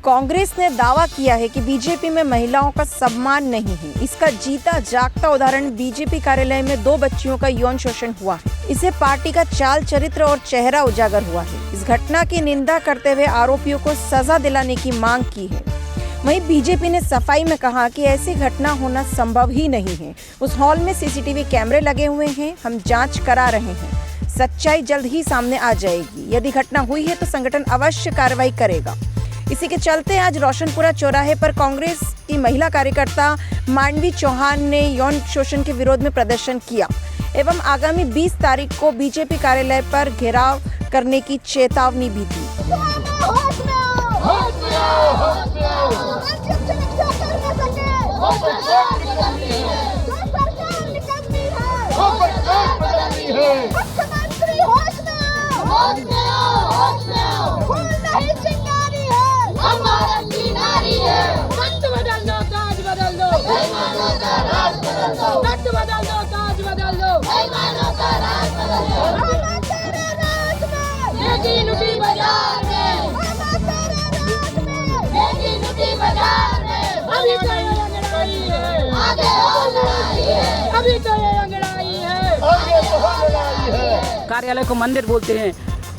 कांग्रेस ने दावा किया है कि बीजेपी में महिलाओं का सम्मान नहीं है। इसका जीता जागता उदाहरण बीजेपी कार्यालय में 2 बच्चियों का यौन शोषण हुआ है। इसे पार्टी का चाल चरित्र और चेहरा उजागर हुआ है। इस घटना की निंदा करते हुए आरोपियों को सजा दिलाने की मांग की है। वहीं बीजेपी ने सफाई में कहा कि ऐसी घटना होना संभव ही नहीं है। उस हॉल में सीसीटीवी कैमरे लगे हुए हैं, हम जांच करा रहे हैं। सच्चाई जल्द ही सामने आ जाएगी। यदि घटना हुई है तो संगठन अवश्य कार्रवाई करेगा। इसी के चलते आज रोशनपुरा चौराहे पर कांग्रेस की महिला कार्यकर्ता मांडवी चौहान ने यौन शोषण के विरोध में प्रदर्शन किया एवं आगामी 20 तारीख को बीजेपी कार्यालय पर घेराव करने की चेतावनी भी दी। कार्यालय को मंदिर बोलते हैं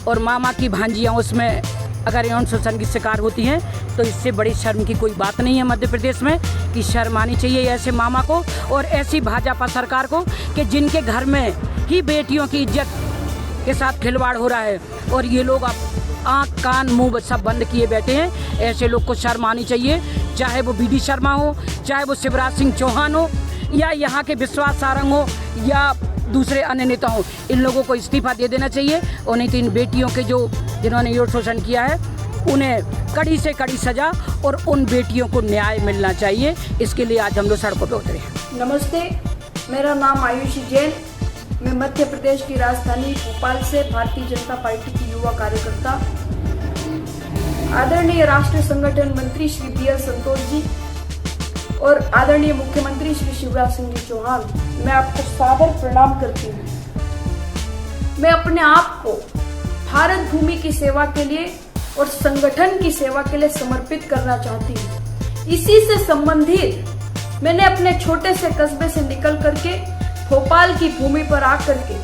और मामा की भांजियाँ उसमें अगर यौन शोषण की शिकार होती हैं तो इससे बड़ी शर्म की कोई बात नहीं है मध्य प्रदेश में कि शर्म आनी चाहिए ऐसे मामा को और ऐसी भाजपा सरकार को कि जिनके घर में ही बेटियों की इज्जत के साथ खिलवाड़ हो रहा है और ये लोग अब आँख कान मुंह सब बंद किए बैठे हैं। ऐसे लोग को शर्म आनी चाहिए, चाहे वो बीडी शर्मा हो, चाहे वो शिवराज सिंह चौहान हो या यहाँ के विश्वास सारंग हो या दूसरे अन्य नेता हो। इन लोगों को इस्तीफा दे देना चाहिए और नहीं तो इन बेटियों के जिन्होंने यौन शोषण किया है उन्हें कड़ी से कड़ी सजा और उन बेटियों को न्याय मिलना चाहिए। इसके लिए आज हम लोग सड़कों पर उतरे हैं। नमस्ते, मेरा नाम आयुषी जैन। मैं मध्य प्रदेश की राजधानी भोपाल से भारतीय जनता पार्टी की युवा कार्यकर्ता, आदरणीय राष्ट्रीय संगठन मंत्री श्री BL संतोष जी और आदरणीय मुख्यमंत्री श्री शिवराज सिंह चौहान, मैं आपको सादर प्रणाम करती हूँ। मैं अपने आप को भारत भूमि की सेवा के लिए और संगठन की सेवा के लिए समर्पित करना चाहती हूँ। इसी से संबंधित मैंने अपने छोटे से कस्बे से निकल करके भोपाल की भूमि पर आकर के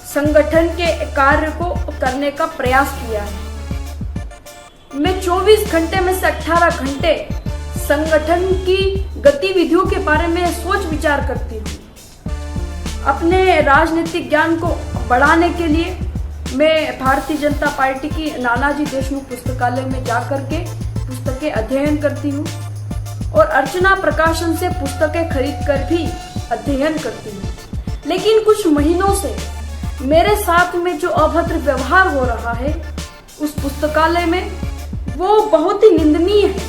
संगठन के कार्य को करने का प्रयास किया है। मैं 24 घंटे में से 18 घंटे संगठन की गतिविधियों के बारे में सोच विचार करती हूँ। अपने राजनीतिक ज्ञान को बढ़ाने के लिए मैं भारतीय जनता पार्टी की नानाजी देशमुख पुस्तकालय में जाकर के पुस्तकें अध्ययन करती हूँ और अर्चना प्रकाशन से पुस्तकें खरीद कर भी अध्ययन करती हूँ। लेकिन कुछ महीनों से मेरे साथ में जो अभद्र व्यवहार हो रहा है उस पुस्तकालय में, वो बहुत ही निंदनीय है।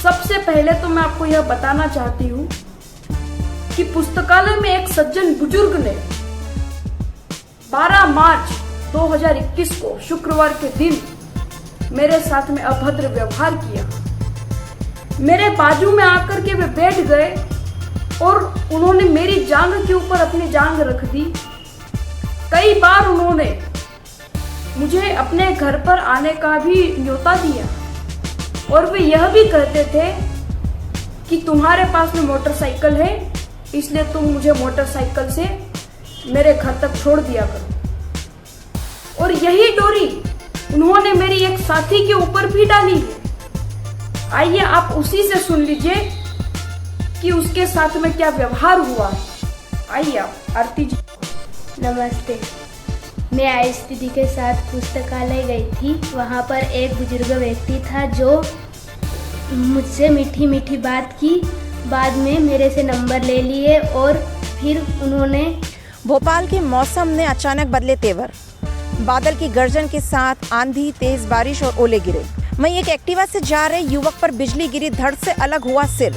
सबसे पहले तो मैं आपको यह बताना चाहती हूँ कि पुस्तकालय में एक सज्जन बुजुर्ग ने 12 मार्च 2021 को शुक्रवार के दिन मेरे साथ में अभद्र व्यवहार किया। मेरे बाजू में आकर के वे बैठ गए और उन्होंने मेरी जांघ के ऊपर अपनी जांघ रख दी। कई बार उन्होंने मुझे अपने घर पर आने का भी न्योता दिया और वे यह भी कहते थे कि तुम्हारे पास में मोटरसाइकिल है इसलिए तुम मुझे मोटरसाइकिल से मेरे घर तक छोड़ दिया करो। और यही डोरी उन्होंने मेरी एक साथी के ऊपर भी डाली है। आइए आप उसी से सुन लीजिए कि उसके साथ में क्या व्यवहार हुआ है। आइए आप आरती जी। नमस्ते, मैं आयुष दीदी के साथ पुस्तकालय गई थी। वहाँ पर एक बुजुर्ग व्यक्ति था जो मुझसे मीठी मीठी बात की। बाद में मेरे से नंबर ले लिए और फिर उन्होंने भोपाल के मौसम ने अचानक बदले तेवर। बादल की गर्जन के साथ आंधी, तेज बारिश और ओले गिरे। वहीं एक एक्टिवा से जा रहे युवक पर बिजली गिरी, धड़ से अलग हुआ सिर।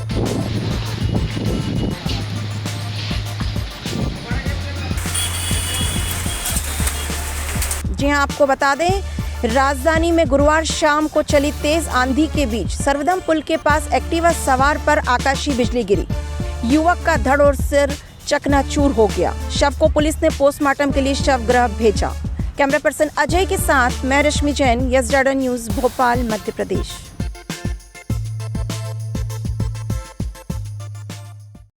जी हां, आपको बता दें, राजधानी में गुरुवार शाम को चली तेज आंधी के बीच सर्वदम पुल के पास एक्टिवा सवार पर आकाशीय बिजली गिरी। युवक का धड़ और सिर चकनाचूर हो गया। शव को पुलिस ने पोस्टमार्टम के लिए शवगृह भेजा। कैमरा पर्सन अजय के साथ मैं रश्मि जैन, यस डाडा न्यूज़, भोपाल, मध्य प्रदेश।